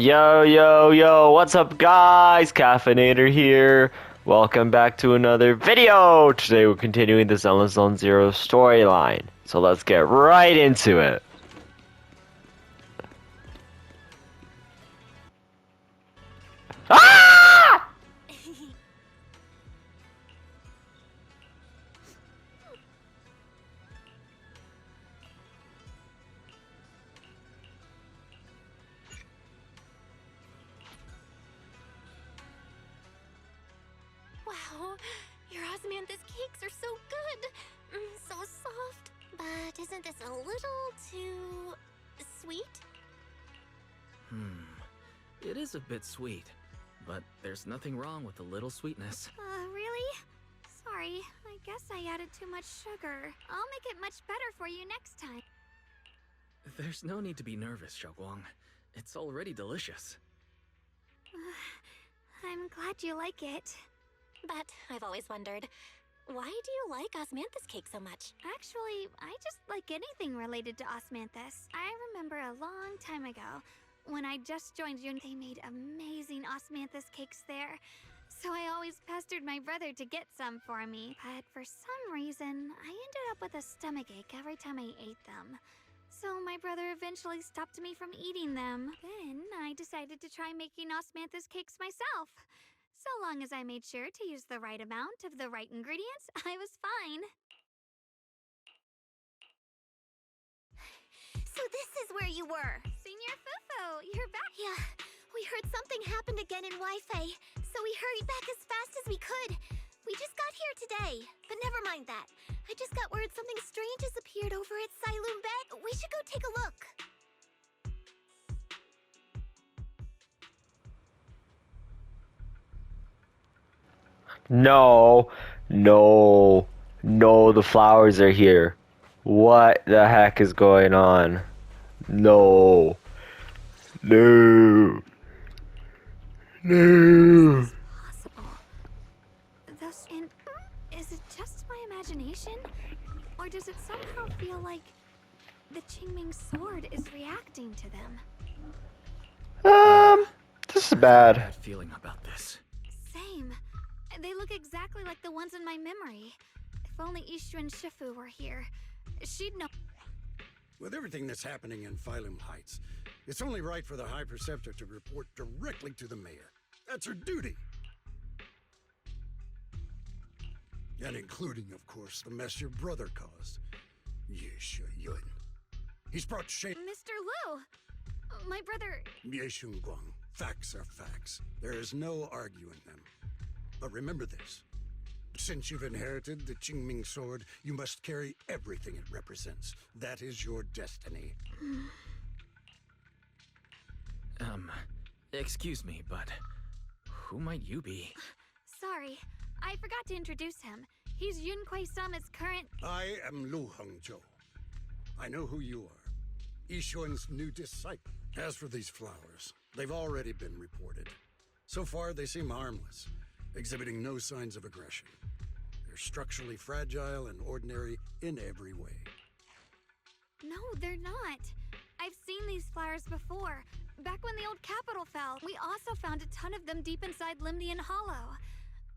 Yo, yo, yo, what's up, guys? Cafenator here. Welcome back to another video. Today we're continuing the Zenless Zone Zero storyline. So let's get right into it. Ah! Wow, your osmanthus cakes are so good. So soft. But isn't this a little too sweet? It is a bit sweet, but there's nothing wrong with a little sweetness. Really? Sorry, I guess I added too much sugar. I'll make it much better for you next time. There's no need to be nervous, Xiaoguang. It's already delicious. I'm glad you like it. But I've always wondered, why do you like osmanthus cake so much? Actually, I just like anything related to osmanthus. I remember a long time ago, when I just joined Yun, they made amazing osmanthus cakes there. So I always pestered my brother to get some for me. But for some reason, I ended up with a stomachache every time I ate them. So my brother eventually stopped me from eating them. Then I decided to try making osmanthus cakes myself. So long as I made sure to use the right amount of the right ingredients, I was fine. So this is where you were. Senior Fufu, you're back. Yeah, we heard something happened again in Wi-Fi, so we hurried back as fast as we could. We just got here today, but never mind that. I just got word something strange has appeared over at Silum Bay. We should go take a look. No, no, no, the flowers are here. What the heck is going on? No. No. No. Possible. Thus, and is it just my imagination? Or does it somehow feel like the Qingming sword is reacting to them? This is bad. Bad feeling about this. Same. They look exactly like the ones in my memory. If only Ishu and Shifu were here, she'd know. With everything that's happening in Phylum Heights, it's only right for the High Preceptor to report directly to the mayor. That's her duty. And including, of course, the mess your brother caused. Yesha Yun. He's brought shame. Mr. Liu! My brother... Yeshun Guang. Facts are facts. There is no arguing them. But remember this. Since you've inherited the Qingming sword, you must carry everything it represents. That is your destiny. Excuse me, but who might you be? Sorry, I forgot to introduce him. He's Yunquei Summit's current... I am Lu Hengzhou. I know who you are. Yishun's new disciple. As for these flowers, they've already been reported. So far, they seem harmless, exhibiting no signs of aggression. They're structurally fragile and ordinary in every way. No, they're not. I've seen these flowers before, back when the old capital fell. We also found a ton of them deep inside Limnian Hollow.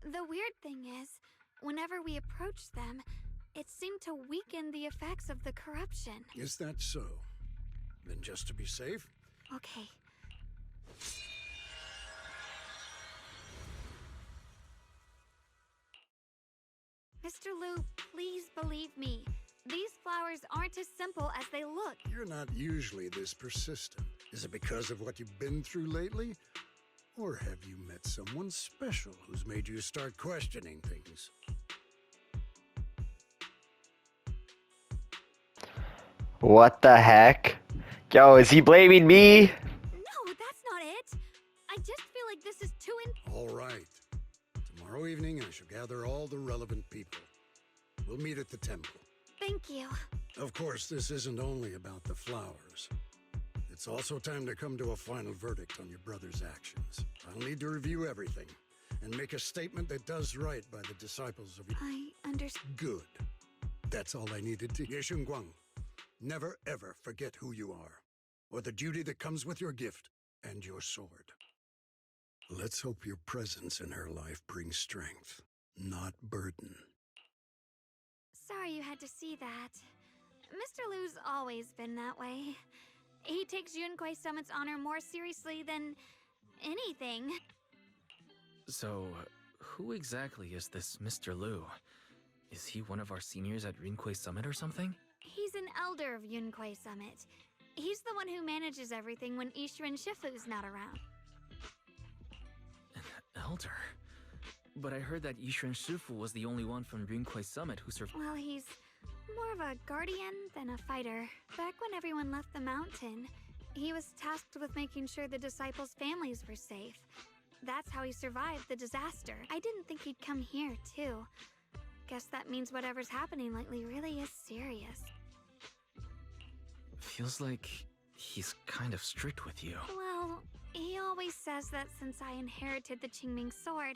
The weird thing is, whenever we approached them, it seemed to weaken the effects of the corruption. Is that so? Then just to be safe, Okay. Mr. Liu, please believe me. These flowers aren't as simple as they look. you're not usually this persistent. Is it because of what you've been through lately? Or have you met someone special who's made you start questioning things? What the heck? Yo, is he blaming me? No, that's not it. I just feel like this is too All right. Tomorrow evening, I shall gather all the relevant people. We'll meet at the temple. Thank you. Of course, this isn't only about the flowers. It's also time to come to a final verdict on your brother's actions. I'll need to review everything and make a statement that does right by the disciples of... I understand. Good. That's all I needed to... Yeshun Guang, never ever forget who you are, or the duty that comes with your gift. and your sword. Let's hope your presence in her life brings strength, not burden. Sorry you had to see that. Mr. Lu's always been that way. He takes Yunquei Summit's honor more seriously than anything. So, who exactly is this Mr. Lu? Is he one of our seniors at Rinquei Summit or something? He's an elder of Yunquei Summit. He's the one who manages everything when Ishu and Shifu's not around. An elder? But I heard that Yishuan Shifu was the only one from Rinquei Summit who survived. Well, he's more of a guardian than a fighter. Back when everyone left the mountain, he was tasked with making sure the disciples' families were safe. That's how he survived the disaster. I didn't think he'd come here, too. Guess that means whatever's happening lately really is serious. Feels like he's kind of strict with you. Well, he always says that since I inherited the Qingming sword,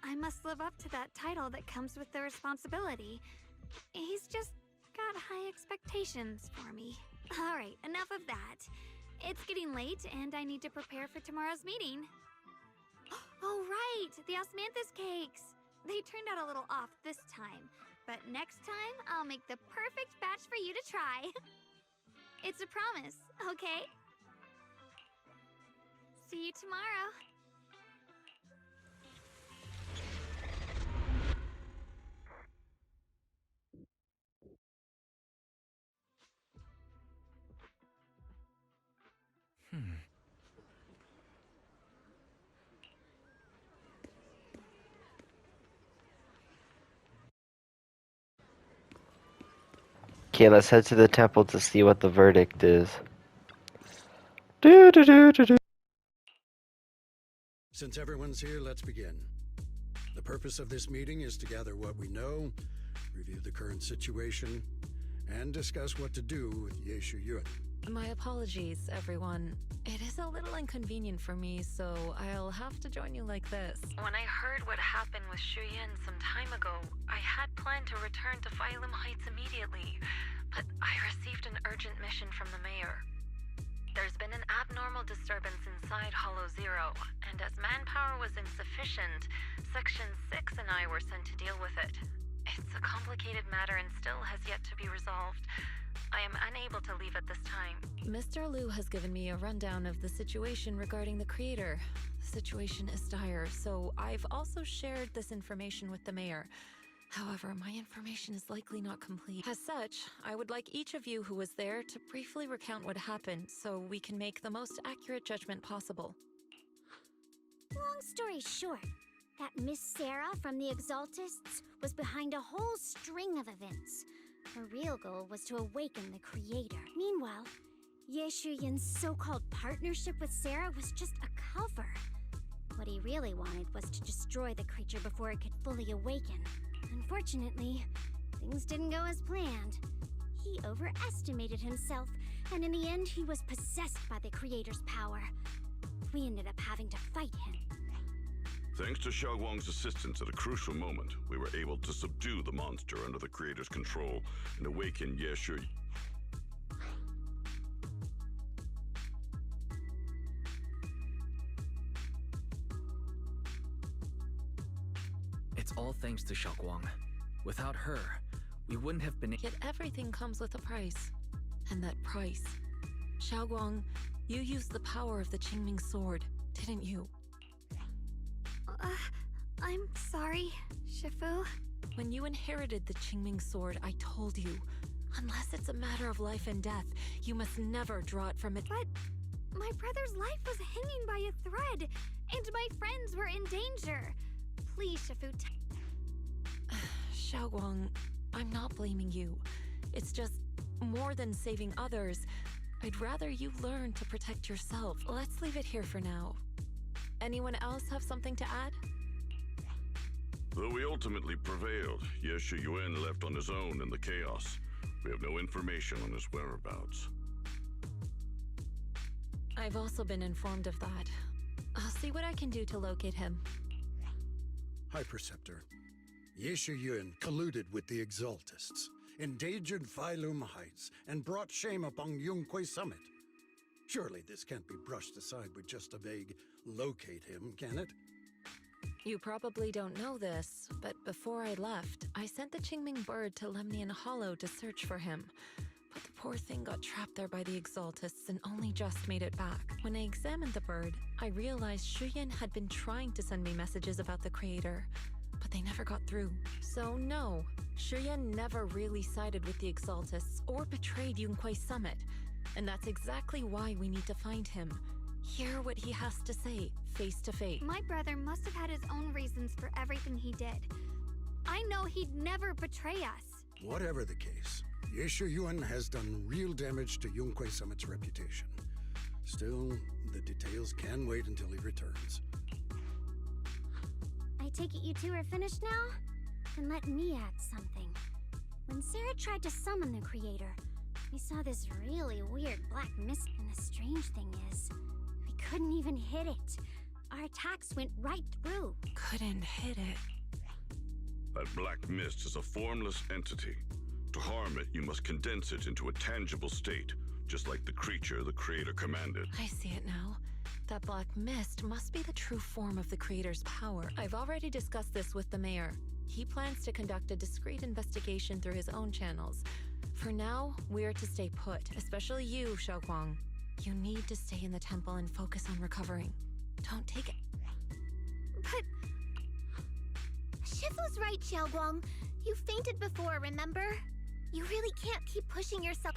I must live up to that title that comes with the responsibility. He's just got high expectations for me. Alright, enough of that. It's getting late and I need to prepare for tomorrow's meeting. Oh right, the osmanthus cakes! They turned out a little off this time, but next time I'll make the perfect batch for you to try. It's a promise, okay? See you tomorrow. Okay, let's head to the temple to see what the verdict is. Do, do, do, do, do. Since everyone's here, let's begin. The purpose of this meeting is to gather what we know, review the current situation, and discuss what to do with Yeshu Yun. My apologies, everyone. It is a little inconvenient for me, so I'll have to join you like this. When I heard what happened with Shu Yin some time ago, I had planned to return to Phylum Heights immediately, but I received an urgent mission from the mayor. There's been an abnormal disturbance inside Hollow Zero, and as manpower was insufficient, Section 6 and I were sent to deal with it. It's a complicated matter and still has yet to be resolved. I am unable to leave at this time. Mr. Lu has given me a rundown of the situation regarding the creator. The situation is dire, so I've also shared this information with the mayor. However, my information is likely not complete. As such, I would like each of you who was there to briefly recount what happened so we can make the most accurate judgment possible. Long story short, that Miss Sarah from the Exaltists was behind a whole string of events. Her real goal was to awaken the creator. Meanwhile, Yeshu Yun's so-called partnership with Sarah was just a cover. What he really wanted was to destroy the creature before it could fully awaken. Unfortunately, things didn't go as planned. He overestimated himself, and in the end he was possessed by the creator's power. We ended up having to fight him. Thanks to Xiaoguang's assistance at a crucial moment, we were able to subdue the monster under the creator's control and awaken Yeshu. It's all thanks to Xiaoguang. Without her, we wouldn't have been. Yet everything comes with a price. And that price. Xiaoguang, you used the power of the Qingming sword, didn't you? I'm sorry, Shifu. When you inherited the Qingming sword, I told you, unless it's a matter of life and death, you must never draw it from it. But my brother's life was hanging by a thread, and my friends were in danger. Please, Shifu. Xiaoguang, I'm not blaming you. It's just more than saving others. I'd rather you learn to protect yourself. Let's leave it here for now. Anyone else have something to add? Though we ultimately prevailed, Yeshu Yun left on his own in the chaos. We have no information on his whereabouts. I've also been informed of that. I'll see what I can do to locate him. High Preceptor, Yeshu Yun colluded with the Exaltists, endangered Phylum Heights, and brought shame upon Yunquei Summit. Surely this can't be brushed aside with just a vague locate him, can it? You probably don't know this, but before I left, I sent the Qingming bird to Lemnian Hollow to search for him. But the poor thing got trapped there by the Exaltists and only just made it back. When I examined the bird, I realized Shuyan had been trying to send me messages about the Creator, but they never got through. So no, Shuyan never really sided with the Exaltists or betrayed Yunquei Summit. And that's exactly why we need to find him. Hear what he has to say, face to face. My brother must have had his own reasons for everything he did. I know he'd never betray us. Whatever the case, Ye Yuan has done real damage to Yunquei Summit's reputation. Still, the details can wait until he returns. I take it you two are finished now? Then let me add something. When Sarah tried to summon the Creator, we saw this really weird black mist, and the strange thing is, we couldn't even hit it. Our attacks went right through. Couldn't hit it. That black mist is a formless entity. To harm it, you must condense it into a tangible state, just like the creature the Creator commanded. I see it now. That black mist must be the true form of the Creator's power. I've already discussed this with the mayor. He plans to conduct a discreet investigation through his own channels. For now, we're to stay put, especially you, Xiaoguang. You need to stay in the temple and focus on recovering. Don't take it. But Shifu's right, Xiaoguang. You fainted before, remember? You really can't keep pushing yourself.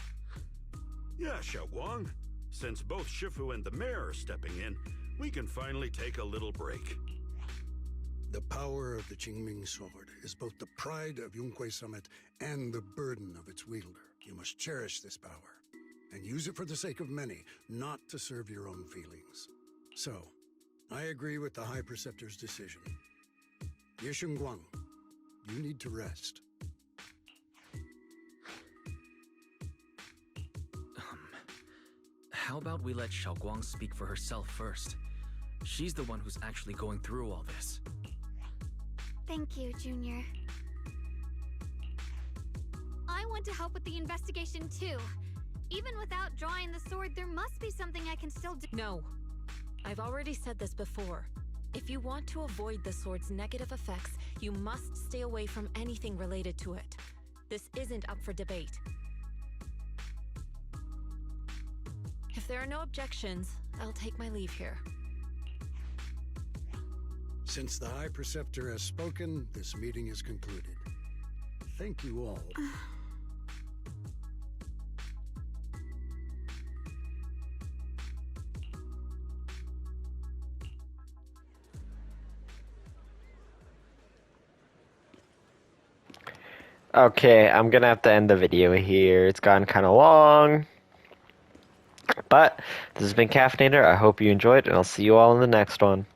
Yeah, Xiaoguang. Since both Shifu and the mayor are stepping in, we can finally take a little break. The power of the Qingming sword is both the pride of Yunquei Summit and the burden of its wielder. You must cherish this power and use it for the sake of many, not to serve your own feelings. So, I agree with the High Preceptor's decision. Yishunguang, you need to rest. How about we let Xiaoguang speak for herself first? She's the one who's actually going through all this. thank you, Junior. I want to help with the investigation too. Even without drawing the sword, there must be something I can still do. No. I've already said this before. If you want to avoid the sword's negative effects, you must stay away from anything related to it. This isn't up for debate. If there are no objections, I'll take my leave here. Since the High Preceptor has spoken, this meeting is concluded. Thank you all. Okay, I'm gonna have to end the video here. It's gotten kind of long. But this has been Cafenator. I hope you enjoyed, and I'll see you all in the next one.